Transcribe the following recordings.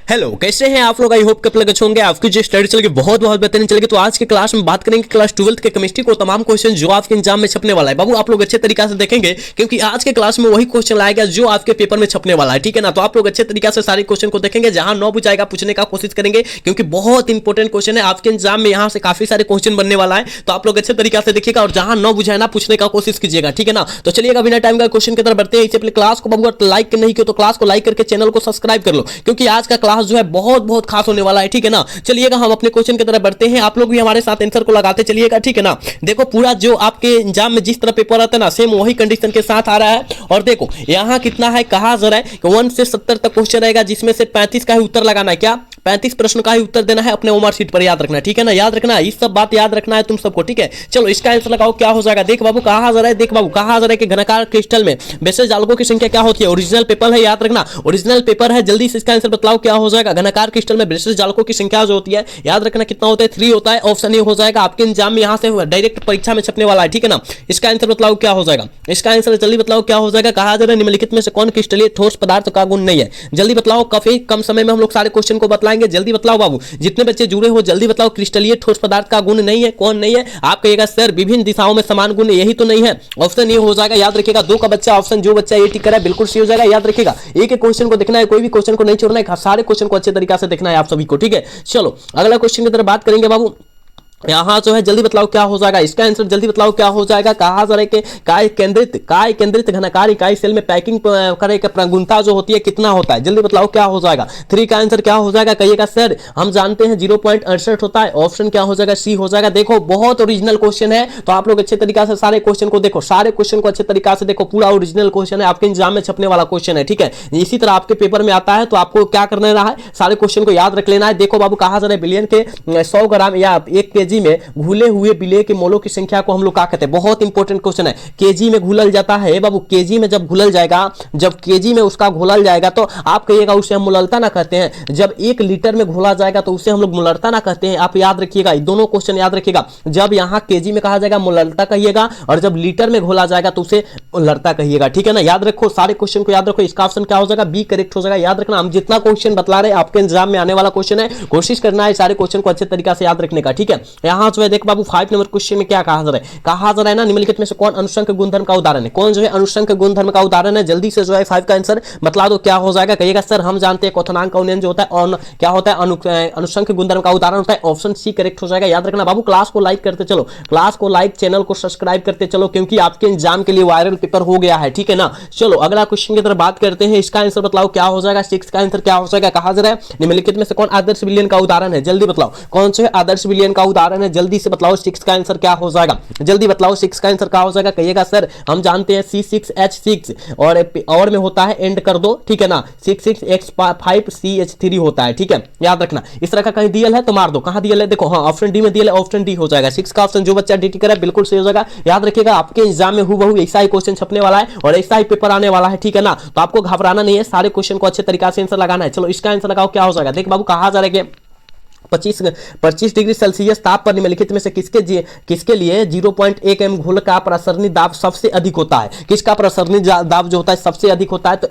Hello, कैसे हैं आप लोग। आई होप कि अच्छे होंगे। आपकी जो स्टडी चलेगी बहुत बेहतरीन चलेगी। तो आज के क्लास में बात करेंगे क्लास 12th के केमिस्ट्री को तमाम क्वेश्चन जो आपके एग्जाम में छपने वाला है। बाबू आप लोग अच्छे तरीके से देखेंगे क्योंकि आज के क्लास में वही क्वेश्चन लाया गया जो आपके पेपर में छपने वाला है, ठीक है ना। तो आप लोग अच्छे तरीके से सारे क्वेश्चन को देखेंगे, जहां न बुझाएगा पूछने का कोशिश करेंगे क्योंकि बहुत इंपॉर्टेंट क्वेश्चन है आपके एग्जाम में। यहाँ से काफी सारे क्वेश्चन बनने वाला है, तो आप लोग अच्छे तरीके से देखिएगा और जहां न बुझाए ना पूछने का कोशिश कीजिएगा, ठीक है ना। तो चलिएगा बिना टाइम का क्वेश्चन की तरफ बढ़ते हैं। इससे पहले क्लास को बाबू लाइक नहीं किया तो क्लास को लाइक करके चैनल को सब्सक्राइब कर लो क्योंकि आज का क्लास जो है बहुत खास होने वाला है, ठीक है ना। चलिएगा हम अपने क्वेश्चन की तरफ बढ़ते हैं। आप लोग भी हमारे साथ आंसर को लगाते चलिएगा, ठीक है ना। देखो पूरा जो आपके एग्जाम में जिस तरह पेपर आता है ना, सेम वही कंडीशन के साथ आ रहा है। और देखो यहाँ कितना है, कहा जरा है 1 से 70 तक क्वेश्चन रहेगा, जिसमें से 35 का ही उत्तर लगाना है। क्या 35 प्रश्न का ही उत्तर देना है अपने ओमर शीट पर, याद रखना, ठीक है ना। याद रखना, इस सब बात याद रखना है तुम सबको, ठीक है। चलो इसका आंसर लगाओ, क्या हो जाएगा। देख बाबू कहा जा रहा है, देख बाबू कहा जा रहा है कि घनाकार क्रिस्टल में बेसेल जालकों की संख्या क्या होती है। ओरिजिनल पेपर है, याद रखना ओरिजिनल पेपर है। जल्दी से इसका आंसर बताओ क्या हो जाएगा। घनाकार क्रिस्टल में बेसेल जालकों की संख्या जो होती है, याद रखना कितना होता है, 3 होता है। ऑप्शन ए हो जाएगा आपके एग्जाम में, यहां से डायरेक्ट परीक्षा में छपने वाला है, ठीक है ना। इसका आंसर बताओ क्या हो जाएगा। इसका आंसर जल्दी बताओ क्या हो जाएगा। कहा जा रहा है निम्नलिखित में से कौन क्रिस्टलीय ठोस पदार्थ का गुण नहीं है। जल्दी बताओ, काफी कम समय में हम लोग सारे क्वेश्चन को बतलाएंगे। जल्दी बताओ बाबू, जितने बच्चे जुड़े हो जल्दी बताओ, क्रिस्टलीय ठोस पदार्थ का गुण नहीं है, कौन नहीं है। आप कहिएगा सर विभिन्न दिशाओं में समान गुण, यही तो नहीं है। ऑप्शन ए हो जाएगा, याद रखिएगा। 2 का बच्चा ऑप्शन जो बच्चा ये टिक करा है बिल्कुल सही हो जाएगा, याद रखिएगा। एक एक क्वेश्चन को देखना है, कोई भी क्वेश्चन को नहीं छोड़ना है, सारे क्वेश्चन को अच्छे तरीके से देखना है आप सभी को, ठीक है। चलो अगला क्वेश्चन की तरफ बात करेंगे बाबू। यहां जो है जल्दी बतलाओ क्या हो जाएगा। इसका आंसर जल्दी बतलाओ क्या हो जाएगा। कहा जा रहा है कि काय केंद्रित घनाकार इकाई सेल में पैकिंग करे का प्रगुणता जो होती है कितना होता है। जल्दी बतलाओ क्या हो जाएगा। 3 का आंसर क्या हो जाएगा, कहिएगा सर हम जानते हैं 0.68 होता है। ऑप्शन क्या हो जाएगा, सी हो जाएगा। देखो बहुत ओरिजिनल क्वेश्चन है, तो आप लोग अच्छे तरीके से सारे क्वेश्चन को देखो, सारे क्वेश्चन को अच्छे तरीके से देखो। पूरा ओरिजिनल क्वेश्चन है, आपके एग्जाम में छपने वाला क्वेश्चन है, ठीक है। इसी तरह आपके पेपर में आता है, तो आपको क्या करना है, सारे क्वेश्चन को याद रख लेना है। देखो बाबू कहा जा रहा है बिलियन के 100 ग्राम या 1 केजी में घुले हुए विलेय के मोलों की संख्या को हम लोग क्या कहते हैं। बहुत इंपॉर्टेंट क्वेश्चन है। केजी में घुलल जाता है बाबू, केजी में जब घुलल जाएगा, जब केजी में उसका घोलल जाएगा तो आप कहिएगा उसे हम मोलरता ना कहते हैं। जब 1 लीटर में घोला जाएगा तो उसे हम लोग मोलरता ना कहते हैं। आप याद रखिएगा, दोनों क्वेश्चन याद रखिएगा। जब यहां केजी में कहा जाएगा मोलरता कहिएगा, और जब लीटर में घोला जाएगा तो उसे मोलरता कहिएगा, ठीक है ना। याद रखो, सारे क्वेश्चन को याद रखो। इसका ऑप्शन क्या हो जाएगा, बी करेक्ट हो जाएगा। याद रखना, हम जितना क्वेश्चन बतला रहे हैं आपके एग्जाम में आने वाला क्वेश्चन है, कोशिश करना है सारे क्वेश्चन को अच्छे तरीके से याद रखने का, ठीक है। यहां जो है देख बाबू 5 नंबर क्वेश्चन में क्या कहा जा रहा है। कहा जा रहा है ना निम्नलिखित में से कौन अनुसंख्य गुणधर्म का उदाहरण है। कौन जो है अनुसंख्य गुणधर्म का उदाहरण है। जल्दी से जो है 5 का आंसर बतला दो क्या हो जाएगा। कहिएगा सर हम जानते हैं क्वथनांक का उन्नयन जो होता है और क्या होता है अनुसंख्य गुणधर्म का उदाहरण होता है। ऑप्शन सी करेक्ट हो जाएगा। याद रखना बाबू, क्लास को लाइक करते चलो, क्लास को लाइक, चैनल को सब्सक्राइब करते चलो क्योंकि आपके एग्जाम के लिए वायरल पेपर हो गया है, ठीक है ना। चलो अगला क्वेश्चन की तरफ बात करते हैं। इसका आंसर बताओ क्या हो जाएगा। 6 का आंसर क्या हो जाएगा। कहा जा रहा है निम्नलिखित में से कौन आदर्श विलयन का उदाहरण है। जल्दी बताओ कौन से आदर्श विलयन का उदाहरण है। जल्दी से बताओ 6 का आंसर क्या हो जाएगा। जल्दी बताओ 6 का आंसर क्या हो जाएगा। कहिएगा सर हम जानते हैं C6H6 और में होता है एंड कर दो, ठीक है ना। 66X5CH3 होता है, ठीक है। याद रखना, इस तरह का कहीं दियल है तो मार दो। कहां दियल है देखो, हाँ ऑप्शन डी में दियल है, ऑप्शन डी हो जाएगा। 6 का ऑप्शन जो बच्चा डी टिक है बिल्कुल सही हो जाएगा। याद रखिएगा आपके एग्जाम में हूबहू ऐसा ही क्वेश्चन छपने वाला है और ऐसा ही पेपर आने वाला है, ठीक है ना। तो आपको घबराना नहीं है, सारे क्वेश्चन को अच्छे तरीके से आंसर लगाना है। चलो इसका आंसर लगाओ क्या हो जाएगा। देख बाबू कहा जा रहा है 25 डिग्री सेल्सियस ताप पर निम्नलिखित में से किसके लिए 0.1 m घोल का प्रसरणी दाब सबसे अधिक होता है। किसका प्रसरणी दाब जो होता है सबसे अधिक होता है, तो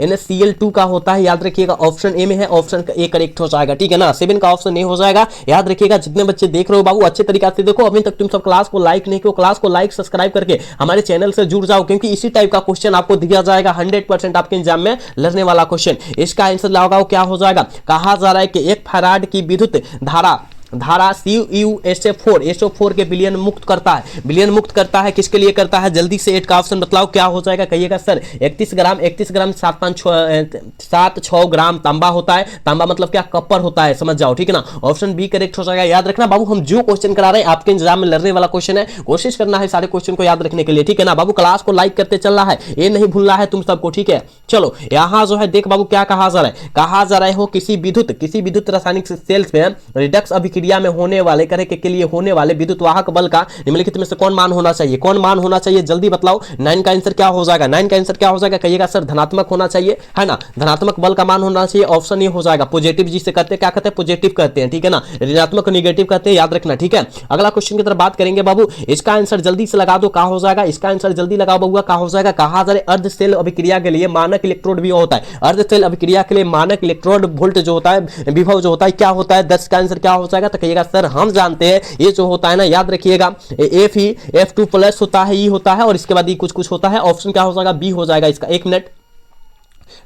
NaCl2 का होता है। याद रखिएगा ऑप्शन ए में है, ऑप्शन ए करेक्ट हो जाएगा, ठीक है ना। 7 का ऑप्शन ए हो जाएगा। याद रखिएगा, जितने बच्चे देख रहे हो बाबू अच्छे तरीके से देखो। अभी तक तुम सब क्लास को लाइक नहीं किया, क्लास को लाइक सब्सक्राइब करके हमारे चैनल से जुड़ जाओ क्योंकि इसी टाइप का क्वेश्चन आपको दिया जाएगा 100% आपके एग्जाम में लड़ने वाला क्वेश्चन। इसका आंसर लगाओ क्या हो जाएगा। कहा जा रहा है कि 1 फैराड की विद्युत धारा SO4 के विलयन मुक्त करता है। विलयन मुक्त करता है किसके लिए करता है। जल्दी से 8 का ऑप्शन बतलाओ क्या हो जाएगा। कहिएगा सर 31 ग्राम 7.6 ग्राम तांबा होता है। तांबा मतलब क्या, कॉपर होता है, समझ जाओ, ठीक है ना। ऑप्शन बी करेक्ट हो जाएगा। याद रखना बाबू, हम जो क्वेश्चन करा रहे हैं आपके एग्जाम में लड़ने वाला क्वेश्चन है, कोशिश करना है सारे क्वेश्चन को याद रखने के लिए, ठीक है ना बाबू। क्लास को लाइक करते चलना है, ये नहीं भूलना है तुम सबको, ठीक है। चलो यहां जो है देख बाबू क्या कहा जा रहा है। कहा जा रहा है हो किसी विद्युत रासायनिक सेल्स में रिडक्स अभिक्रिया अभिक्रिया में होने वाले के लिए होने वाले विद्युत वाहक बल का निम्नलिखित में से कौन मान होना चाहिए, कौन मान होना चाहिए, जल्दी बताओ। 9 का आंसर क्या हो जाएगा, 9 का आंसर क्या हो जाएगा, कहिएगा सर धनात्मक होना चाहिए, है ना, धनात्मक बल का मान होना चाहिए। ऑप्शन ए हो जाएगा पॉजिटिव, जिसे कहते हैं क्या कहते हैं, पॉजिटिव कहते हैं, ठीक है ना, ऋणात्मक को निगेटिव कहते हैं, याद रखना, ठीक है। अगला क्वेश्चन की तरफ बात करेंगे बाबू, इसका आंसर जल्दी से लगा दो, क्या हो जाएगा, इसका आंसर जल्दी लगाओ बबुआ, क्या हो जाएगा, कहा जा रहा है अर्ध सेल अभिक्रिया के लिए मानक इलेक्ट्रोड भी होता है, अर्ध सेल अभिक्रिया के लिए मानक इलेक्ट्रोड वोल्ट जो होता है, विभव जो होता है क्या होता है, 10 का आंसर क्या हो जाएगा, तो कहिएगा सर हम जानते हैं ये जो होता है ना, याद रखिएगा एफ ही F2 प्लस होता है, ई होता है, और इसके बाद ये कुछ कुछ होता है। ऑप्शन क्या हो जाएगा, बी हो जाएगा इसका। 1 मिनट,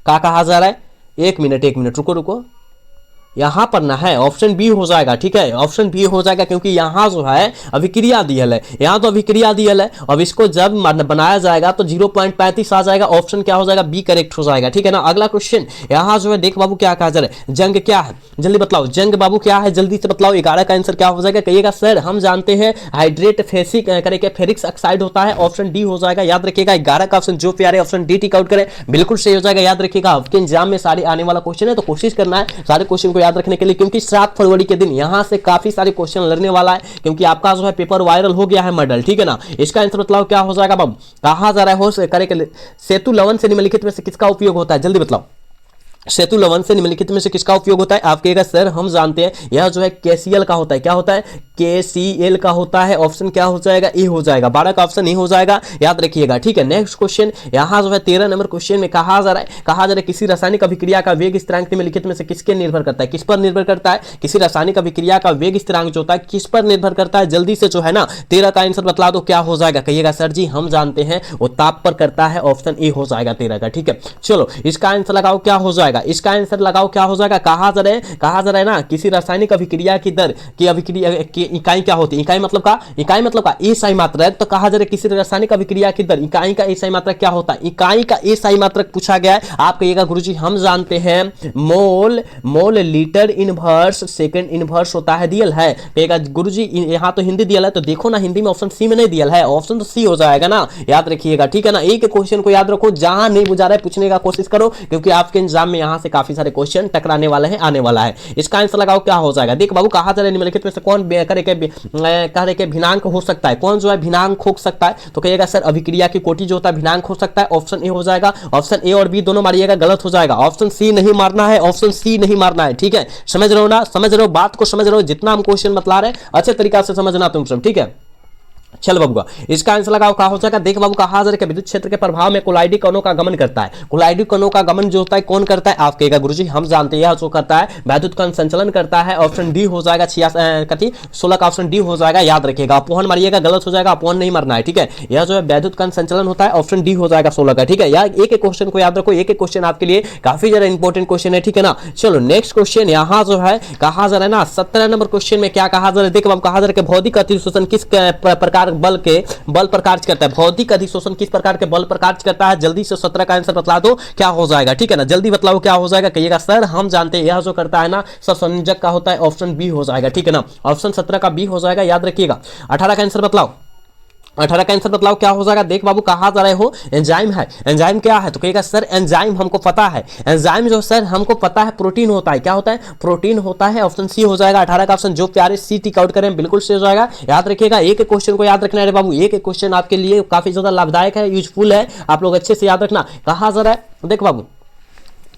क्या कहा जा रहा है, 1 मिनट 1 मिनट रुको रुको, यहां पर ना है, ऑप्शन बी हो जाएगा, ठीक है, ऑप्शन बी हो जाएगा, क्योंकि यहां जो है अभिक्रिया दियल है, यहां तो अभिक्रिया दियल है, अब इसको जब बनाया जाएगा तो 0.35 आ जाएगा, ऑप्शन क्या हो जाएगा, बी करेक्ट हो जाएगा, ठीक है ना। अगला क्वेश्चन यहां जो है देख बाबू क्या कहा जा रहा है, जंग क्या है, जल्दी बतलाओ, जंग बाबू क्या है, जल्दी से बतलाओ। 11 का आंसर क्या हो जाएगा, कहिएगा सर हम जानते हैं हाइड्रेट फेसिक करके फेरिक्स ऑक्साइड होता है, ऑप्शन डी हो जाएगा, याद रखिएगा। 11 का ऑप्शन जो प्यारे ऑप्शन डी टिक आउट करें, बिल्कुल सही हो जाएगा, याद रखिएगा। आपके एग्जाम में सारे आने वाला क्वेश्चन है, तो कोशिश करना है सारे क्वेश्चन को याद रखने के लिए, क्योंकि 7 फरवरी के दिन यहां से काफी सारे क्वेश्चन लड़ने वाला है, क्योंकि आपका जो है पेपर वायरल हो गया है मॉडल, ठीक है ना। इसका आंसर बताओ क्या हो जाएगा बाबू, कहा जा रहा है हो करे सेतु लवण से निम्नलिखित में से किसका उपयोग होता है, जल्दी बताओ। सेतु लवण से निम्नलिखित में से किसका उपयोग होता है, आप कहिएगा सर हम जानते हैं यह जो है KCl का होता है, क्या होता है, KCl का होता है, ऑप्शन क्या हो जाएगा, ए हो जाएगा। 12 का ऑप्शन ए हो जाएगा, याद रखिएगा, ठीक है। नेक्स्ट क्वेश्चन यहां जो है 13 नंबर क्वेश्चन में कहा जा रहा है किसी रासायनिक अभिक्रिया का वेग स्थिरांक निम्नलिखित में से किसके निर्भर करता है, किस पर निर्भर करता है, किसी रासायनिक अभिक्रिया का वेग स्थिरांक जो होता है किस पर निर्भर करता है, जल्दी से जो है ना 13 का आंसर बतला दो, क्या हो जाएगा, कहिएगा सर जी हम जानते हैं वो ताप पर करता है, ऑप्शन ए हो जाएगा 13 का, ठीक है। चलो इसका आंसर लगाओ, क्या हो जाएगा, इसका आंसर लगाओ, क्या हो जाएगा, कहा जा रहा है ना किसी रासायनिक अभिक्रिया की दर की अभिक्रिया की इकाई क्या होती है, इकाई मतलब का एसआई मात्रक, तो कहा जा रहा है किसी रासायनिक अभिक्रिया की दर इकाई का एसआई मात्रक क्या होता है, इकाई का एसआई मात्रक पूछा गया है। आप कहिएगा गुरुजी हम जानते हैं mole litre inverse second inverse होता है, दियल है, कहिएगा गुरुजी यहां तो हिंदी दियल है, तो देखो ना हिंदी में ऑप्शन सी में नहीं दियल है, ऑप्शन तो सी हो जाएगा ना, याद रखिएगा, ठीक है ना। एक क्वेश्चन को याद रखो, जहां नहीं बुझा रहा है पूछने का कोशिश करो, क्योंकि आपके एग्जाम में यहां से काफी सारे क्वेश्चन टकराने वाले हैं, आने वाला है। इसका आंसर लगाओ, क्या हो जाएगा, देख बाबू कहा जा रहा है निम्नलिखित में से कौन करे के भिन्नांक हो सकता है, कौन जो है भिन्नांक हो सकता है, तो कहिएगा सर अभिक्रिया की कोटि जो होता है भिन्नांक हो सकता है, ऑप्शन ए हो जाएगा। ऑप्शन ए और बी दोनों मारिएगा, गलत हो जाएगा, ऑप्शन सी नहीं मारना है, ऑप्शन सी नहीं मारना है, ठीक है। समझ रहे हो ना, समझ रहे हो बात को, समझ रहे हो, जितना हम क्वेश्चन बतला रहे हैं अच्छे तरीका से समझना तुम सब, ठीक है। चल बाबूगा इसका आंसर लगाओ, क्या हो जाएगा, देख बाबू कहा जा रहा है विद्युत क्षेत्र के प्रभाव में कोलाइडी कणों का गमन करता है, कोलाइडी कणों का गमन जो होता है कौन करता है, आप कहेगा गुरुजी हम जानते हैं यह जो करता है वैद्युत कण संचलन करता है, ऑप्शन डी हो जाएगा। 16 का ऑप्शन डी हो जाएगा, याद रखिएगा, अपॉन मारिएगा, गलत हो जाएगा, अपॉन नहीं मारना है, ठीक है। यह जो है वैद्युत कण संचलन होता है, ऑप्शन डी हो जाएगा 16 का, ठीक है। यार एक क्वेश्चन को याद रखो, एक क्वेश्चन आपके लिए काफी ज्यादा इंपॉर्टेंट क्वेश्चन है, ठीक है ना। चलो नेक्स्ट क्वेश्चन यहाँ जो है कहा जा रहा है ना 17 नंबर क्वेश्चन में क्या कहा जा रहा है, देखो कहा जा रहा है भौतिक अतिशोषण किस प्रकार बल पर कार्य करता है, भौतिक अधिशोषण किस प्रकार के बल पर कार्य करता है, जल्दी से 17 का आंसर बतला दो, क्या हो जाएगा, ठीक है ना, जल्दी बतलाओ क्या हो जाएगा, कहिएगा सर हम जानते हैं यह जो करता है ना सहसंयोजक का होता है, ऑप्शन बी हो जाएगा, ठीक है ना। ऑप्शन 17 का बी हो जाएगा, याद रखिएगा। 18 का आंसर बतलाओ, 18 का आंसर बतलाओ क्या हो जाएगा, देख बाबू कहा जा रहे हो एंजाइम है, एंजाइम क्या है, तो कहेगा सर एंजाइम हमको पता है, एंजाइम जो सर हमको पता है प्रोटीन होता है, क्या होता है, प्रोटीन होता है, ऑप्शन सी हो जाएगा। 18 का ऑप्शन जो प्यारे सी टिक आउट करें, बिल्कुल सही हो जाएगा, याद रखिएगा। एक क्वेश्चन को याद रखना है बाबू, एक क्वेश्चन आपके लिए काफी ज्यादा लाभदायक है, यूजफुल है, आप लोग अच्छे से याद रखना। कहा जा रहा है देख बाबू,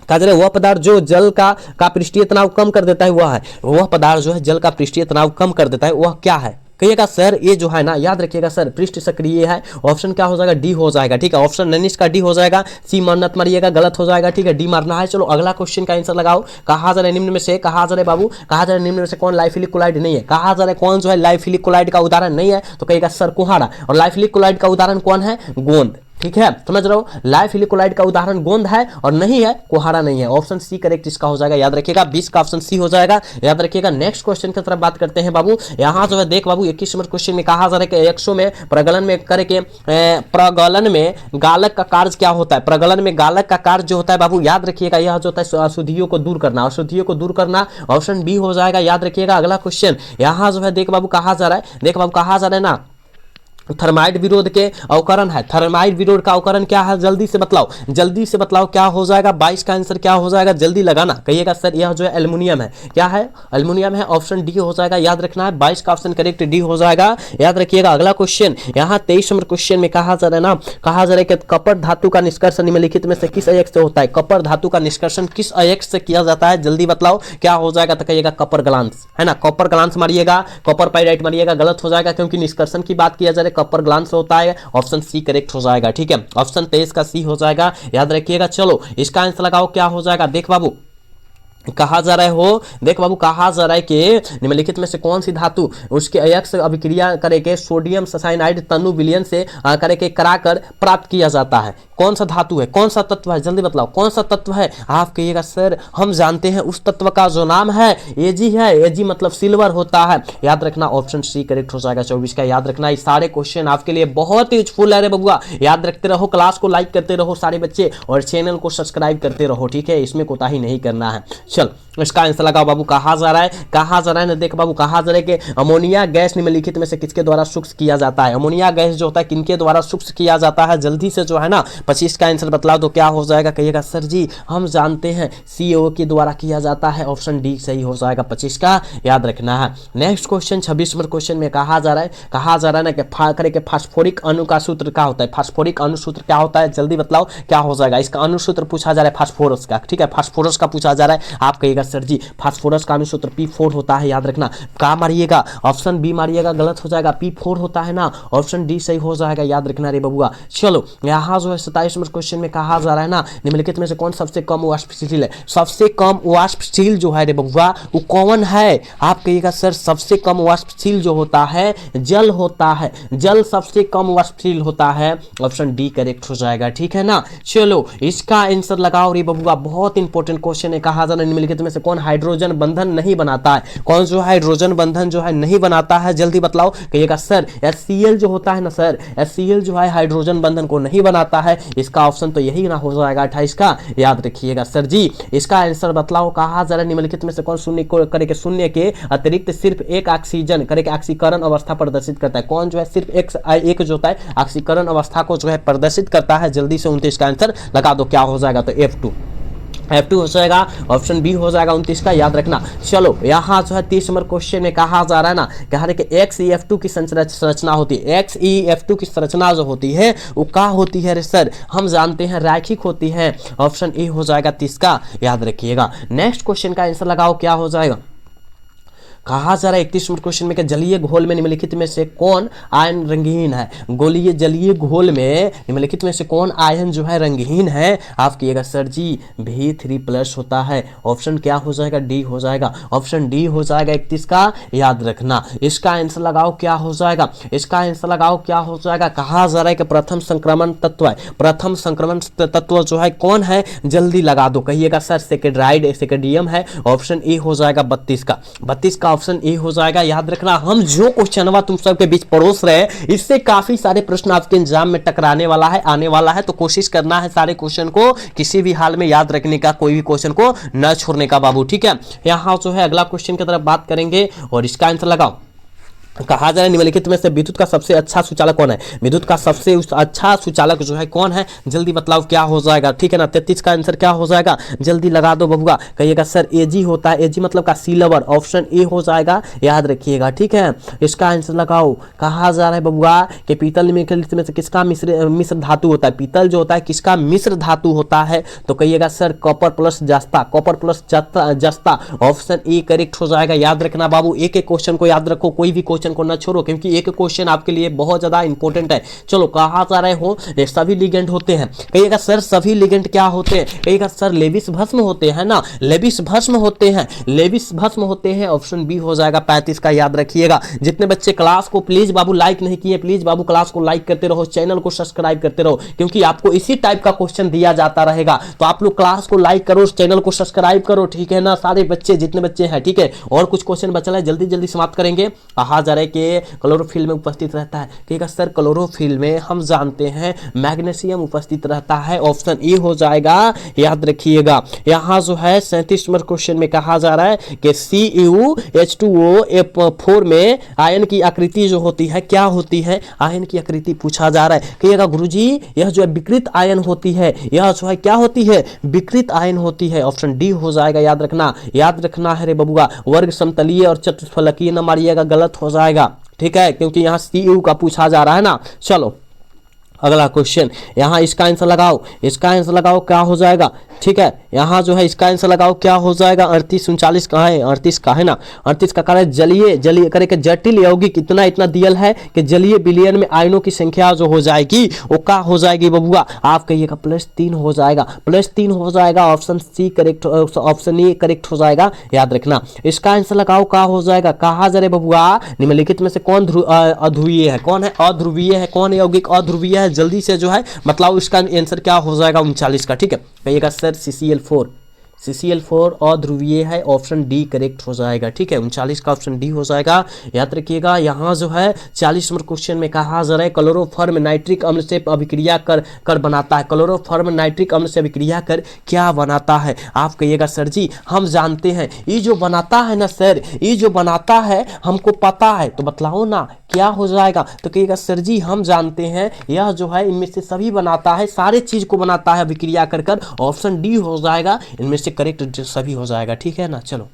कहा जा रहा है वह पदार्थ जो जल का पृष्ठीय तनाव कम कर देता है, वह पदार्थ जो है जल का पृष्ठीय तनाव कम कर देता है, वह क्या है, कहिएगा सर ये जो है ना, याद रखिएगा सर पृष्ठ सक्रिय है, ऑप्शन क्या हो जाएगा, डी हो जाएगा, ठीक है। ऑप्शन ननिश का डी हो जाएगा, सी मारना मारिएगा, गलत हो जाएगा, ठीक है, डी मारना है। चलो अगला क्वेश्चन का आंसर लगाओ, कहा जा रहा है निम्न में से, कहा जा रहा है बाबू, कहा जा रहा है निम्न में से कौन लाइफिलिक कोलाइड नहीं है, कहा जा रहा है कौन जो है लाइफिलिक कोलाइड का उदाहरण नहीं है, तो कहिएगा सर कुहाड़ा, और लाइफिलिक कोलाइड का उदाहरण कौन है, गोंद, ठीक है, समझ रहे हो, लाइफिलिक कोलाइड का उदाहरण गोंद है और नहीं है कुहाड़ा नहीं है, ऑप्शन सी करेक्ट इसका हो जाएगा, याद रखिएगा। 20 का ऑप्शन सी हो जाएगा, याद रखिएगा। नेक्स्ट क्वेश्चन की तरफ बात करते हैं बाबू, यहां जो है देख बाबू 21 नंबर क्वेश्चन में कहा जा रहा है कि एक्सो में प्रगलन में करके प्रगलन में गालक का कार्य क्या होता है, प्रगलन में गालक का कार्य जो होता है बाबू, याद रखिएगा, यह जो होता है अशुद्धियों को दूर करना, अशुद्धियों को दूर करना, ऑप्शन बी हो जाएगा, याद रखिएगा। अगला क्वेश्चन यहां जो है देख बाबू कहा जा रहा है, देख बाबू कहा जा रहा है ना थर्माइड विरोध के अवकरण है, थर्माइड विरोध का अवकरण क्या है, जल्दी से बतलाओ, जल्दी से बतलाओ क्या हो जाएगा। 22 का आंसर क्या हो जाएगा, जल्दी लगाना। कहिएगा सर यह जो है एल्युमिनियम है, क्या है, एल्युमिनियम है, ऑप्शन डी हो जाएगा, याद रखना है। 22 का ऑप्शन करेक्ट डी हो जाएगा, याद रखिएगा। अगला क्वेश्चन यहाँ 23 नंबर क्वेश्चन में कहा जा रहा है ना, कहा जा रहा है कि कपर धातु का निष्कर्षण निम्नलिखित में से किस अयस्क से होता है। कपर धातु का निष्कर्षण किस अयस्क से किया जाता है, जल्दी बतलाओ क्या हो जाएगा। तो कहिएगा कपर ग्लांस, है ना, कपर ग्लांस मारिएगा, कॉपर पाइराइट मारिएगा, गलत हो जाएगा क्योंकि निष्कर्षण की बात किया जा रहा है, कपर ग्लांस होता है। ऑप्शन सी करेक्ट हो जाएगा, ठीक है, ऑप्शन 23 का सी हो जाएगा, याद रखिएगा। चलो इसका आंसर लगाओ क्या हो जाएगा। देख बाबू कहा जा रहा है हो, देख बाबू कहा जा रहा है कि निम्नलिखित में से कौन सी धातु उसके अयस्क अभिक्रिया करके सोडियम साइनाइड तनु विलयन से करके कराकर प्राप्त किया जाता है। कौन सा धातु है, कौन सा तत्व है, जल्दी बतलाओ कौन सा तत्व है। आप कहिएगा सर हम जानते हैं उस तत्व का जो नाम है एजी है, एजी मतलब सिल्वर होता है, याद रखना। ऑप्शन सी करेक्ट हो जाएगा 24 का, याद रखना। ये सारे क्वेश्चन आपके लिए बहुत ही यूजफुल है रे बबुआ, याद रखते रहो, क्लास को लाइक करते रहो सारे बच्चे और चैनल को सब्सक्राइब करते रहो, ठीक है, इसमें कोताही नहीं करना है। चल इसका आंसर लगाओ बाबू, कहा जा रहा है, कहा जा रहा है ना, देख बाबू कहा जा रहा है कि अमोनिया गैस निम्नलिखित में से किसके द्वारा शुष्क किया जाता है। अमोनिया गैस जो होता है किनके द्वारा शुष्क किया जाता है, जल्दी से जो है ना 25 का आंसर बतला दो क्या हो जाएगा। कहिएगा सर जी हम जानते हैं CO के द्वारा किया जाता है, ऑप्शन डी सही हो जाएगा 25 का, याद रखना है। नेक्स्ट क्वेश्चन 26 नंबर क्वेश्चन में कहा जा रहा है ना कि फास्फोरिक अणु का सूत्र क्या होता है। फास्फोरिक अणु सूत्र क्या होता है, जल्दी बतलाओ क्या हो जाएगा। इसका अणु सूत्र पूछा जा रहा है फास्फोरस का, ठीक है, फास्फोरस का पूछा जा रहा है। आप कहिएगा सर जी फास्फोरस का अणु सूत्र P4 होता है, याद रखना। क्या मारिएगा, ऑप्शन बी मारिएगा, गलत हो जाएगा, P4 होता है ना, ऑप्शन डी सही हो जाएगा, याद रखना रे बबुआ। चलो यहाँ जो है 27 नंबर क्वेश्चन में कहा जा रहा है ना निम्नलिखित में से कौन सबसे कम वाष्पशील है। सबसे कम वाष्पशील जो है रे बबुआ वो कौन है। आप कहिएगा सर सबसे कम वाष्पशील जो होता है जल होता है, जल सबसे कम वाष्पशील होता है, ऑप्शन डी करेक्ट हो जाएगा, ठीक है ना। चलो इसका आंसर लगाओ रे बबुआ, बहुत इंपॉर्टेंट क्वेश्चन है। कहा जा रहा है निम्नलिखित में से कौन हाइड्रोजन बंधन नहीं बनाता है। कौन जो हाइड्रोजन बंधन जो है नहीं बनाता है, जल्दी बतलाओ। कहिएगा सर HCl जो होता है ना सर, HCl जो है हाइड्रोजन बंधन को नहीं बनाता है। इसका ऑप्शन तो यही ना हो जाएगा 28 का, याद रखिएगा सर जी। इसका आंसर बतलाओ। कहा जा रहा है निम्नलिखित में से कौन शून्य को करके शून्य के अतिरिक्त सिर्फ एक ऑक्सीजन करके ऑक्सीकरण अवस्था प्रदर्शित करता है। कौन जो है सिर्फ एक जो होता है ऑक्सीकरण अवस्था को जो है प्रदर्शित करता है, जल्दी से 29 का आंसर लगा दो क्या हो जाएगा। तो F2 हो जाएगा, ऑप्शन बी हो जाएगा 29 का, याद रखना। चलो यहाँ जो है 30 नंबर क्वेश्चन में कहा जा रहा है ना, कहा कि XeF2 की संरचना होती है। XeF2 की संरचना जो होती है वो क्या होती है रे सर, हम जानते हैं रैखिक होती है, ऑप्शन ए हो जाएगा 30 का, याद रखिएगा। नेक्स्ट क्वेश्चन का आंसर लगाओ क्या हो जाएगा। कहा जा रहा है 31 नंबर क्वेश्चन में कि जलीय घोल में निम्नलिखित में से कौन आयन रंगहीन है। जलीय घोल में निम्नलिखित में से कौन आयन जो है रंगहीन है। आप कहिएगा सर जी B3+ होता है, ऑप्शन क्या हो जाएगा, डी हो जाएगा, ऑप्शन डी हो जाएगा 31 का, याद रखना। इसका आंसर लगाओ क्या हो जाएगा, इसका आंसर लगाओ क्या हो जाएगा। कहा जा रहा है कि प्रथम संक्रमण तत्व है, प्रथम संक्रमण तत्व जो है कौन है, जल्दी लगा दो। कहिएगा सर सेकेंडियम है, ऑप्शन ए हो जाएगा 32 का, 32 का ऑप्शन ए हो जाएगा, याद रखना। हम जो क्वेश्चन तुम सबके बीच परोस रहे इससे काफी सारे प्रश्न आपके एग्जाम में टकराने वाला है, आने वाला है, तो कोशिश करना है सारे क्वेश्चन को किसी भी हाल में याद रखने का, कोई भी क्वेश्चन को न छोड़ने का बाबू, ठीक है। यहाँ जो है अगला क्वेश्चन की तरफ बात करेंगे और इसका आंसर लगाओ। कहा जा रहा है निम्नलिखित में से विद्युत का सबसे अच्छा सुचालक कौन है। विद्युत का सबसे अच्छा सुचालक जो है कौन है, जल्दी बतलाओ क्या हो जाएगा, ठीक है ना। 33 का आंसर क्या हो जाएगा, जल्दी लगा दो बबुआ। कहिएगा सर एजी होता है, एजी मतलब का सिल्वर, ऑप्शन ए हो जाएगा, याद रखिएगा, ठीक है। इसका आंसर लगाओ। कहा जा रहा है बबुआ कि पीतल निम्नलिखित में से किसका मिश्र धातु होता है। पीतल जो होता है किसका मिश्र धातु होता है, तो कहिएगा सर कॉपर प्लस जस्ता, कॉपर प्लस जस्ता, ऑप्शन ए करेक्ट हो जाएगा, याद रखना बाबू। एक एक क्वेश्चन को याद रखो, कोई भी क्वेश्चन को न छोड़ो, क्योंकि एक क्वेश्चन आपके लिए बहुत ज्यादा इंपॉर्टेंट है। चलो कहा जा रहे हो सभी लिगेंड होते हैं। कहिएगा सर सभी लिगेंड क्या होते हैं, कहिएगा सर लेविस भस्म होते हैं ना, लेविस भस्म होते हैं, लेविस भस्म होते हैं, ऑप्शन बी हो जाएगा 35 का, याद रखिएगा। जितने बच्चे क्लास को प्लीज बाबू लाइक नहीं किए, प्लीज बाबू क्लास को लाइक करते रहो, चैनल को सब्सक्राइब करते रहो, क्योंकि आपको इसी टाइप का क्वेश्चन दिया जाता रहेगा। तो आप लोग क्लास को लाइक करो, चैनल को सब्सक्राइब करो, ठीक है ना, सारे बच्चे जितने बच्चे हैं, ठीक है। और कुछ क्वेश्चन बचा है, जल्दी जल्दी समाप्त करेंगे। कहा जा जा रहा है कि क्लोरोफिल में उपस्थित रहता है? कहिएगा सर क्लोरोफिल में हम जानते हैं मैग्नीशियम उपस्थित रहता है। ऑप्शन ए हो जाएगा, याद रखिएगा। यहाँ जो है 37 नंबर क्वेश्चन में कहा जा रहा है कि CuH2O4 में आयन की आकृति जो होती है क्या होती है? आयन की आकृति पूछा जा रहा है। कहिएगा गुरुजी यह जो है विकृत आयन होती है, यह जो है क्या होती है? विकृत आयन होती है। ऑप्शन डी हो जाएगा, याद रखना है रे बबुआ। वर्ग समतलीय और चतुष्फलकीय न मारिएगा, गलत हो जाएगा, ठीक है, क्योंकि यहाँ CU का पूछा जा रहा है ना। चलो अगला क्वेश्चन, यहाँ इसका आंसर लगाओ, क्या हो जाएगा? ठीक है, यहाँ जो है इसका आंसर लगाओ, क्या हो जाएगा? 38 39 कहाँ है? 38 का है ना। 38 का कारण जलीय करे के जटिल यौगिक इतना दियल है कि जलीय विलयन में आयनों की संख्या जो हो जाएगी वो क्या हो जाएगी बबुआ? आप कहिएगा +3 हो जाएगा। Option C correct, option A correct हो जाएगा, याद रखना। इसका आंसर लगाओ, क्या हो जाएगा? कहा जा रहे बबुआ निम्नलिखित में से कौन अध्रुवीय है? कौन है अध्रुवीय है? कौन यौगिक अध्रुवीय है? जल्दी से जो है मतलब इसका आंसर क्या हो जाएगा? 39 का, ठीक है। कहिएगा सर CCl4 अध्रुवीय है। ऑप्शन डी करेक्ट हो जाएगा, ठीक है। 39 का ऑप्शन डी हो जाएगा, याद रखिएगा। यहाँ जो है 40 नंबर क्वेश्चन में कहा जा रहा है क्लोरोफॉर्म नाइट्रिक अम्ल से अभिक्रिया कर बनाता है। क्लोरोफॉर्म नाइट्रिक अम्ल से अभिक्रिया कर क्या बनाता है? आप कहिएगा सर जी हम जानते हैं, ये जो बनाता है ना सर, ये जो बनाता है हमको पता है, तो बतलाओ ना क्या हो जाएगा? तो कहिएगा सर जी हम जानते हैं यह जो है इनमें से सभी बनाता है, सारे चीज को बनाता है अभिक्रिया कर। ऑप्शन डी हो जाएगा, इनमें से करेक्ट सभी हो जाएगा, ठीक है ना। चलो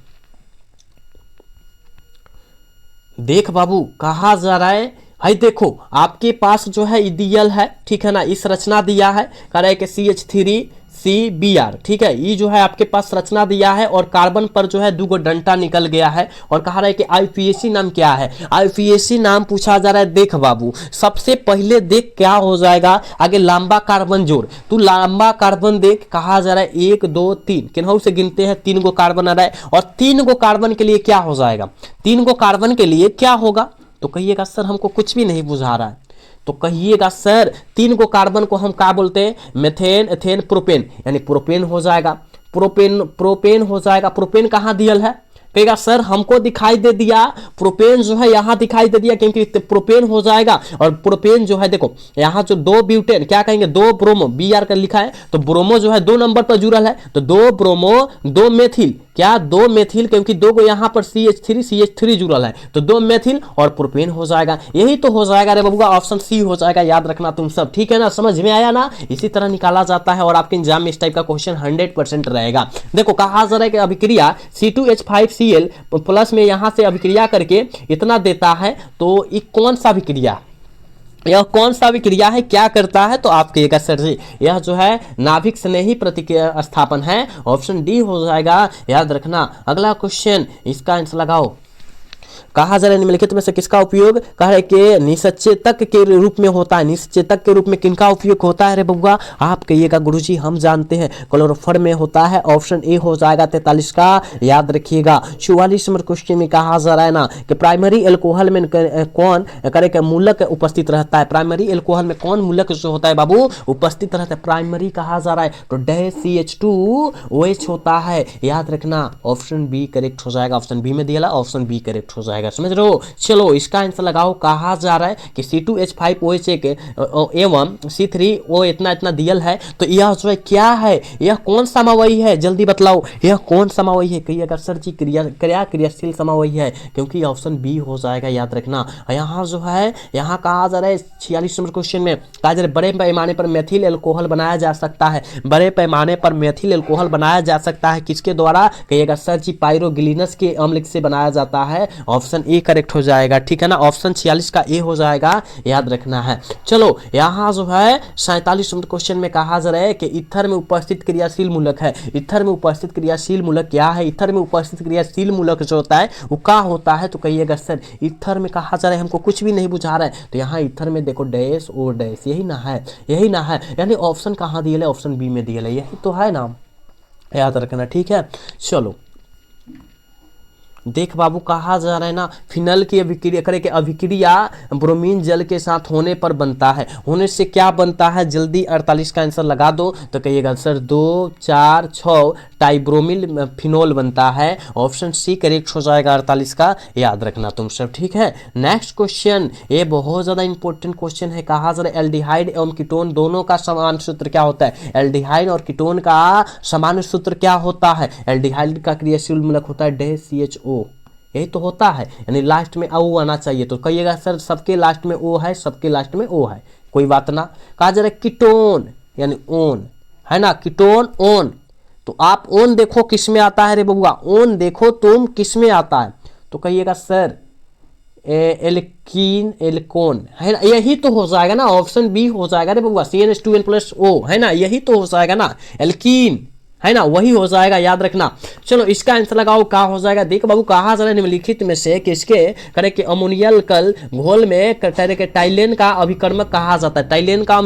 देख बाबू कहा जा रहा है, भाई देखो आपके पास जो है इडियल है, ठीक है ना, इस रचना दिया है, कह रहा है कि CH3CBr, ठीक है। ये जो है आपके पास रचना दिया है और कार्बन पर जो है 2 डंटा निकल गया है और कहा रहा है कि IUPAC नाम क्या है? IUPAC नाम पूछा जा रहा है। देख बाबू सबसे पहले देख क्या हो जाएगा, आगे लंबा कार्बन जोड़, तू लंबा कार्बन देख, कहा जा रहा है 1 2 3, किन्हों से गिनते हैं? 3 गो कार्बन आ रहा है और 3 गो कार्बन के लिए क्या हो जाएगा? 3 गो कार्बन के लिए क्या होगा? तो कहिएगा सर हमको कुछ भी नहीं बुझा रहा है, तो कहिएगा सर 3 गो कार्बन को हम क्या बोलते हैं? मेथेन, एथेन, प्रोपेन, यानी प्रोपेन हो जाएगा। प्रोपेन हो जाएगा। प्रोपेन कहाँ दियल है? कहेगा सर हमको दिखाई दे दिया, प्रोपेन जो है यहाँ दिखाई दे दिया, क्योंकि प्रोपेन हो जाएगा। और प्रोपेन जो है देखो यहाँ जो 2 ब्यूटेन क्या कहेंगे? 2 ब्रोमो, Br का लिखा है, तो ब्रोमो जो है 2 नंबर पर जुड़ल है, तो 2 ब्रोमो 2 मेथिल, क्या 2 मेथिल, क्योंकि 2 को यहाँ पर CH3 जुड़ल है, तो 2 मेथिल और प्रोपेन हो जाएगा। यही तो हो जाएगा रे बबुआ, ऑप्शन सी हो जाएगा, याद रखना तुम सब, ठीक है ना। समझ में आया ना? इसी तरह निकाला जाता है और आपके एग्जाम में इस टाइप का क्वेश्चन 100% रहेगा। देखो कहा जा रहा है कि अभिक्रिया C2H5Cl प्लस में यहाँ से अभिक्रिया करके इतना देता है, तो ये कौन सा अभिक्रिया, यह कौन सा अभिक्रिया है, क्या करता है? तो आप कहिएगा सर जी यह जो है नाभिक स्नेही प्रतिक्रिया स्थापन है। ऑप्शन डी हो जाएगा, याद रखना। अगला क्वेश्चन, इसका आंसर लगाओ। कहा जा रहा है निम्नलिखित में से किसका उपयोग, कहा है कि निसचेतक के रूप में होता है? निसचेतक के रूप में किनका उपयोग होता है रे बबुआ? आप कहिएगा गुरुजी हम जानते हैं क्लोरोफॉर्म में होता है। ऑप्शन ए हो जाएगा 43 का, याद रखिएगा। 44 नंबर क्वेश्चन में कहा जा रहा है ना कि प्राइमरी एल्कोहल में कौन करे मूलक उपस्थित रहता है? प्राइमरी एल्कोहल में कौन मूलक जो होता है बाबू उपस्थित रहता है? प्राइमरी कहा जा रहा है तो CH2OH होता है, याद रखना। ऑप्शन बी करेक्ट हो जाएगा, ऑप्शन बी में दिया, ऑप्शन बी करेक्ट हो जाएगा, समझ रहे हो। चलो इसका आंसर लगाओ। कहा जा रहा है कि C2H5OH एवं C3O इतना दियल है, तो यह जो है क्या है? यह कौन समावयी है? जल्दी बतलाओ यह कौन समावयी है? कहिएगा सर जी क्रियाशील समावयी है, क्योंकि ऑप्शन बी हो जाएगा, याद रखना। यहाँ जो है यहाँ कहा जा रहा है 46 नंबर क्वेश्चन में कहा जा रहा है बड़े पैमाने पर मेथिल एल्कोहल बनाया जा सकता है। बड़े पैमाने पर मेथिल एल्कोहल बनाया जा सकता है किसके द्वारा? कहिएगा सर जी पायरोग्लिनस के अम्ल से बनाया जाता है। ऑप्शन ए करेक्ट हो जाएगा, ठीक है ना। ऑप्शन 46 का ए हो जाएगा, याद रखना है। चलो यहाँ जो है 47 नंबर क्वेश्चन में कहा जा रहा है कि ईथर में उपस्थित क्रियाशील मूलक है। ईथर में उपस्थित क्रियाशील मूलक क्या है? ईथर में उपस्थित क्रियाशील मूलक जो होता है वो क्या होता है? तो कहिएगा सर ईथर में कहा जा रहा है हमको कुछ भी नहीं बुझा रहा है, तो यहाँ ईथर में देखो डैश और डैश, यही ना है, यही ना है, यानी ऑप्शन कहाँ दिया है? ऑप्शन बी में दिया है, यही तो है ना, याद रखना, ठीक है। चलो देख बाबू कहा जा रहा है ना फिनल की अभिक्रिया करे कि अभिक्रिया ब्रोमीन जल के साथ होने पर बनता है। होने से क्या बनता है? जल्दी 48 का आंसर लगा दो। तो कहिएगा सर 2 4 6 टाइब्रोमिल फिनोल बनता है। ऑप्शन सी करेक्ट हो जाएगा 48 का, याद रखना तुम सब, ठीक है। नेक्स्ट क्वेश्चन, ये बहुत ज्यादा इंपॉर्टेंट क्वेश्चन है। कहा जरा एल्डिहाइड एवं कीटोन दोनों का समान सूत्र क्या होता है? एल्डिहाइड और कीटोन का समान सूत्र क्या होता है? एल्डिहाइड का क्रियाशील मूलक होता है CHO, यही तो होता है, यानी लास्ट में O आना चाहिए। तो कहिएगा सर सबके लास्ट में O है, सबके लास्ट में O है, कोई बात ना। कहा जा रहा है कीटोन यानी ओन, है ना, कीटोन ओन। तो आप ओन देखो किस में आता है रे बबुआ, ओन देखो तुम किस में आता है, तो कहिएगा सर एल्कीन एल्कोन, है ना, यही तो हो जाएगा ना, ऑप्शन बी हो जाएगा रे बबुआ, CN2N+O, है ना, यही तो हो जाएगा ना, एल्कीन, है ना, वही हो जाएगा, याद रखना। चलो इसका आंसर लगाओ, क्या हो जाएगा? देख बाबू, कहा जा रहा है निम्नलिखित में से किसके करे कि अमोनियल कल घोल में करे के टाइलेन का अभिकर्मक कहा जाता है? टाइलेन का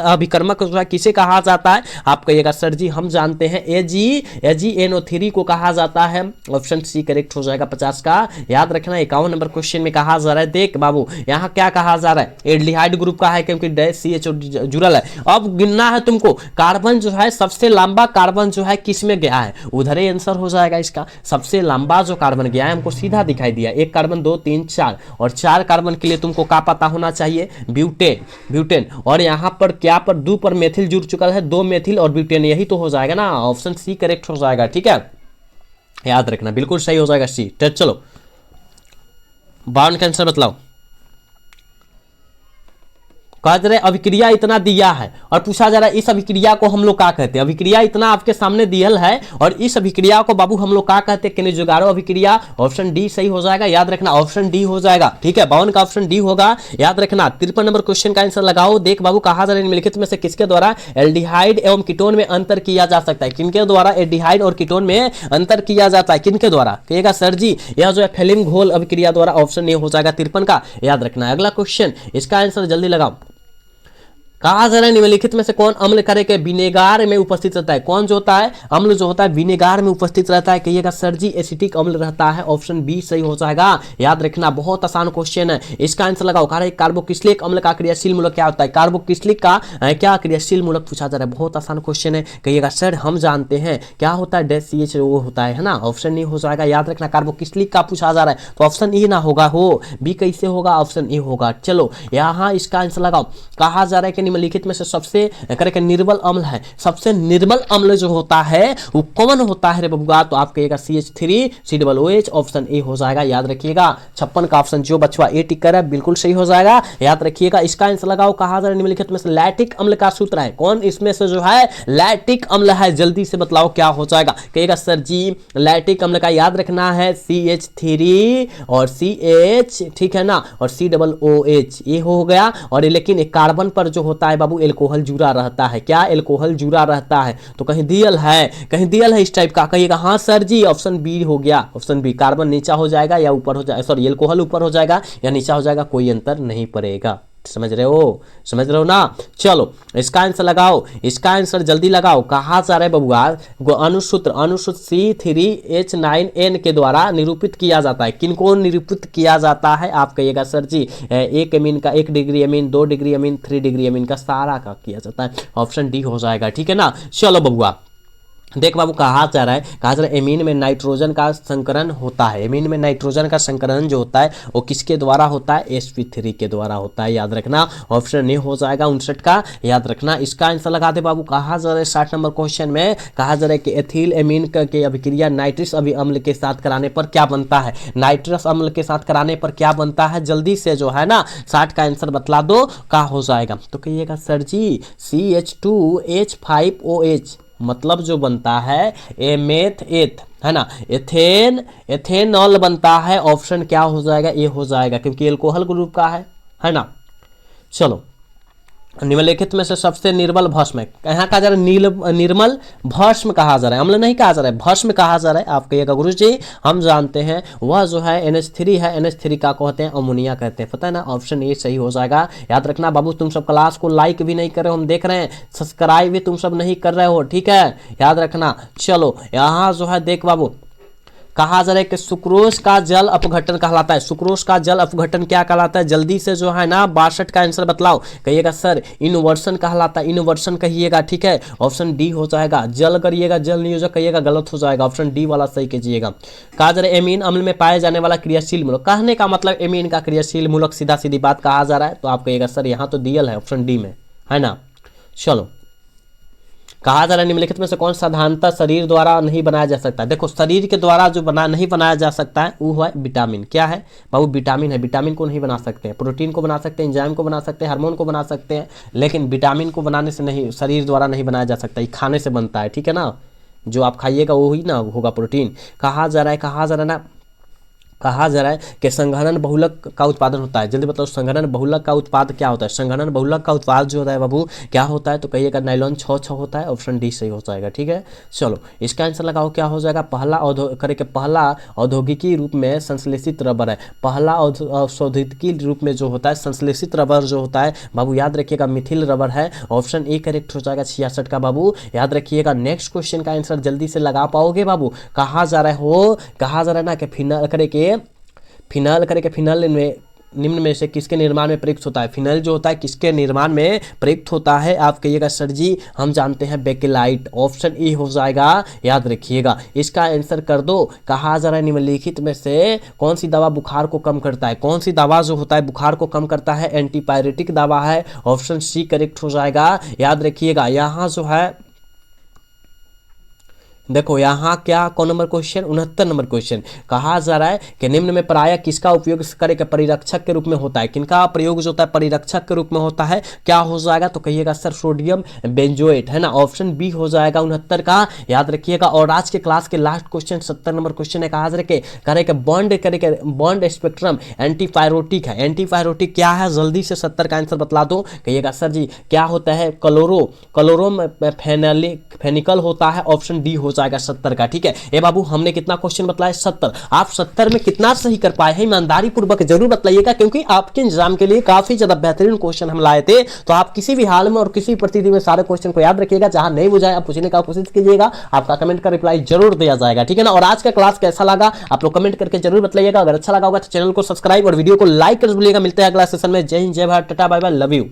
अभिकर्मक किसे कहा जाता है? आप कहिएगा सर जी हम जानते हैं, AgNO3 को कहा जाता है। ऑप्शन सी करेक्ट हो जाएगा 50 का, याद रखना। 51 नंबर क्वेश्चन में कहा जा रहा है, देख बाबू यहाँ क्या कहा जा रहा है, एल्डिहाइड ग्रुप का है क्योंकि CHO जुड़ल है। अब गिनना है तुमको, कार्बन जो है सबसे लंबा कार्बन जो है किस में गया है, उधर ही आंसर हो जाएगा इसका। सबसे लंबा जो कार्बन गया है हमको सीधा दिखाई दिया, 1 कार्बन 2 3 4, और 4 कार्बन के लिए तुमको क्या पता होना चाहिए? ब्यूटेन। और यहाँ पर क्या पर 2 पर मेथिल जुड़ चुका है, 2 मेथिल और ब्यूटेन, यही तो हो जाएगा ना, ऑप्शन सी करेक्ट हो जाएगा, ठीक है, याद रखना, बिल्कुल सही हो जाएगा सी। चलो 52 का आंसर बतलाओ। कहा जा रहा है अभिक्रिया इतना दिया है और पूछा जा रहा है इस अभिक्रिया को हम लोग क्या कहते हैं? अभिक्रिया इतना आपके सामने दियल है और इस अभिक्रिया को बाबू हम लोग क्या कहते हैं? केनेजुगारो अभिक्रिया। ऑप्शन डी सही हो जाएगा, याद रखना, ऑप्शन डी हो जाएगा, ठीक है, 52 का ऑप्शन डी होगा, याद रखना। 53 नंबर क्वेश्चन का आंसर लगाओ। देख बाबू, कहा जा रहा है निम्नलिखित में से किसके द्वारा एल्डिहाइड एवं कीटोन में अंतर किया जा सकता है? किनके द्वारा एल्डिहाइड और कीटोन में अंतर किया जाता है? किनके द्वारा? कहिएगा सर जी यह जो है फेलिंग घोल अभिक्रिया द्वारा, ऑप्शन ए हो जाएगा 53 का, याद रखना। अगला क्वेश्चन, इसका आंसर जल्दी लगाओ। कहा जा रहा है निम्नलिखित में से कौन अम्ल करे के विनेगार में उपस्थित रहता है? कौन जो होता है अम्ल जो होता है विनेगार में उपस्थित रहता है? कहिएगा सर जी एसिटिक अम्ल रहता है, ऑप्शन बी सही हो जाएगा, याद रखना। बहुत आसान क्वेश्चन है, इसका आंसर लगाओ। कहा है कार्बोक्सिलिक अम्ल का क्रियाशील मूलक क्या होता है? कार्बोक्सिलिक का क्या क्रियाशील मूलक पूछा जा रहा है, बहुत आसान क्वेश्चन है। कहिएगा सर हम जानते हैं क्या होता है, CHO होता है ना, ऑप्शन ए हो जाएगा, याद रखना। कार्बोक्सिलिक का पूछा जा रहा है तो ऑप्शन ए ना होगा, हो बी कैसे होगा, ऑप्शन ए होगा। चलो यहाँ इसका आंसर लगाओ। कहा जा रहा है कि निम्नलिखित में से सबसे करके निर्मल अम्ल है, सबसे निर्मल अम्ल जो होता है वो कौन होता है रे बबुआ? तो आप कहिएगा CH3COOH, ऑप्शन ए हो जाएगा, याद रखिएगा। 56 का ऑप्शन जो बचवा ए टिक कर है बिल्कुल सही हो जाएगा, याद रखिएगा। इसका आंसर लगाओ। कहा जा रहा है निम्नलिखित में से लैक्टिक अम्ल का सूत्र है, कौन इसमें से जो है लैक्टिक अम्ल है? जल्दी से बतलाओ क्या हो जाएगा? कहिएगा सर जी लैक्टिक अम्ल का याद रखना है CH3 और CH, ठीक है ना, और COOH, ये हो गया। और लेकिन एक कार्बन पर जो होता है बाबू एल्कोहल जुड़ा रहता है, क्या एल्कोहल जुड़ा रहता है? तो कहीं दियल है, कहीं दियल है इस टाइप का, कहिएगा हाँ सर जी, ऑप्शन बी हो गया, ऑप्शन बी। कार्बन नीचा हो जाएगा या ऊपर हो जाएगा, सॉरी एल्कोहल ऊपर हो जाएगा या नीचा हो जाएगा, कोई अंतर नहीं पड़ेगा, समझ रहे हो, समझ रहे हो ना। चलो इसका आंसर लगाओ, इसका आंसर जल्दी लगाओ। कहा जा रहा है बबुआ अनुसूत्र C3H9N के द्वारा निरूपित किया जाता है, किनको निरूपित किया जाता है? आप कहिएगा सर जी 1 अमीन का 1 degree amine, 2 degree amine, 3 degree amine का सारा का किया जाता है, ऑप्शन डी हो जाएगा, ठीक है ना। चलो बबुआ देख बाबू, कहा जा रहा है एमीन में नाइट्रोजन का संकरण होता है, एमीन में नाइट्रोजन का संकरण जो होता है वो किसके द्वारा होता है? sp3 के द्वारा होता है, याद रखना, ऑप्शन ए हो जाएगा 59 का, याद रखना। इसका आंसर लगा दे बाबू। कहा जा रहा है 60 नंबर क्वेश्चन में, कहा जा रहा है कि एथिल एमीन के अभिक्रिया नाइट्रस अम्ल के साथ कराने पर क्या बनता है? नाइट्रस अम्ल के साथ कराने पर क्या बनता है? जल्दी से जो है ना 60 का आंसर बतला दो, क्या हो जाएगा? तो कहिएगा सर जी CH2H5OH, मतलब जो बनता है एमेथ एथ, है ना, एथेनॉल बनता है, ऑप्शन क्या हो जाएगा? ये हो जाएगा, क्योंकि एल्कोहल ग्रुप का है ना। चलो निम्नलिखित में से सबसे निर्मल भस्म है, यहाँ कहा जा रहा है निर्मल भस्म कहा जा रहा है, अम्ल नहीं कहा जा रहा है, भस्म कहा जा रहा है। आप कहिएगा गुरु जी हम जानते हैं वह जो है NH3 है, NH3 का कहते हैं अमोनिया कहते हैं, पता है ना, ऑप्शन ए सही हो जाएगा, याद रखना। बाबू तुम सब क्लास को लाइक भी नहीं कर रहे हो, हम देख रहे हैं, सब्सक्राइब भी तुम सब नहीं कर रहे हो, ठीक है, याद रखना। चलो यहाँ जो है देख बाबू, कहा जा रहा है कि सुक्रोज का जल अपघटन कहलाता है। सुक्रोज का जल अपघटन क्या कहलाता है, जल्दी से जो है ना 62 का आंसर बतलाओ। कहिएगा सर इनवर्सन कहलाता है, इनवर्सन कहिएगा, ठीक है। ऑप्शन डी हो जाएगा। जल करिएगा, जल नियोजक कहिएगा, गलत हो जाएगा, ऑप्शन डी वाला सही कीजिएगा। कहा जा रहा है एमीन अम्ल में पाया जाने वाला क्रियाशील मूलक, कहने का मतलब एमीन का क्रियाशील मूलक, सीधा सीधी बात कहा जा रहा है। तो आप कहिएगा सर यहाँ तो डीएल है, ऑप्शन डी में है ना। चलो, कहा जा रहा है निम्नलिखित में से कौन साधारणतः शरीर द्वारा नहीं बनाया जा सकता है। देखो शरीर के द्वारा जो नहीं बनाया जा सकता है वो है विटामिन। क्या है बाबू, विटामिन है। विटामिन को नहीं बना सकते हैं, प्रोटीन को बना सकते हैं, एंजाइम को बना सकते हैं, हार्मोन को बना सकते हैं, लेकिन विटामिन को बनाने से नहीं, शरीर द्वारा नहीं बनाया जा सकता। ये खाने से बनता है, ठीक है ना। जो आप खाइएगा वो ही ना होगा प्रोटीन। कहा जा रहा है कि संघनन बहुलक का उत्पादन होता है। जल्दी बताओ संघनन बहुलक का उत्पाद क्या होता है। संघनन बहुलक का उत्पाद जो होता है बाबू क्या होता है, तो कहिएगा नाइलॉन 6 होता है, ऑप्शन डी सही हो जाएगा, ठीक है। चलो इसका आंसर लगाओ, क्या हो जाएगा। पहला औद्योगिकी रूप में संश्लेषित रबर है। पहला औद्योगिकी रूप में जो होता है संश्लेषित रबर जो होता है बाबू याद रखिएगा मिथिल रबर है, ऑप्शन ए करेक्ट हो जाएगा 66 का बाबू याद रखिएगा। नेक्स्ट क्वेश्चन का आंसर जल्दी से लगा पाओगे बाबू। कहा जा रहा है ना कि फिनाइल में निम्न में से किसके निर्माण में प्रयुक्त होता है। फिनाइल जो होता है किसके निर्माण में प्रयुक्त होता है, आप कहिएगा सर जी हम जानते हैं बेकेलाइट, ऑप्शन ए हो जाएगा याद रखिएगा। इसका आंसर कर दो। कहा जा रहा है निम्नलिखित में से कौन सी दवा बुखार को कम करता है। कौन सी दवा जो होता है बुखार को कम करता है, एंटीपायरेटिक दवा है, ऑप्शन सी करेक्ट हो जाएगा याद रखिएगा। यहाँ जो है देखो यहाँ क्या कौन नंबर क्वेश्चन 69 नंबर क्वेश्चन। कहा जा रहा है कि निम्न में प्रायः किसका उपयोग करके परिरक्षक के रूप में होता है। किनका प्रयोग जो होता है परिरक्षक के रूप में होता है, क्या हो जाएगा, तो कहिएगा सर सोडियम बेंजोएट है ना, ऑप्शन बी हो जाएगा 69 का याद रखिएगा। और आज के क्लास के लास्ट क्वेश्चन 70 नंबर क्वेश्चन है। कहा जा रहा है कि बॉन्ड स्पेक्ट्रम एंटीपायरोटिक है। एंटीपायरोटिक क्या है, जल्दी से 70 का आंसर बतला दो। कहिएगा सर जी क्या होता है, क्लोरोम फेनिकल होता है, ऑप्शन डी हो जाएगा 70 का, ठीक है। ए बाबू हमने कितना क्वेश्चन बतलाया 70, आप 70 में कितना सही कर पाए हैं ईमानदारी पूर्वक जरूर बताइएगा, क्योंकि आपके एग्जाम के लिए काफी ज्यादा बेहतरीन क्वेश्चन हम लाए थे। तो आप किसी भी हाल में और किसी परिस्थिति में सारे क्वेश्चन को याद रखिएगा, जहां नहीं बुझाए आप पूछने का कोशिश कीजिएगा, आपका कमेंट का रिप्लाई जरूर दिया जाएगा, ठीक है ना। और आज का क्लास कैसा लगा आप लोग कमेंट करके जरूर बताइएगा। अगर अच्छा लगा होगा तो चैनल को सब्सक्राइब और वीडियो को लाइक कर दीजिएगा। मिलते हैं अगला सेशन में। जय हिंद, जय Bharat, tata bye bye, love you.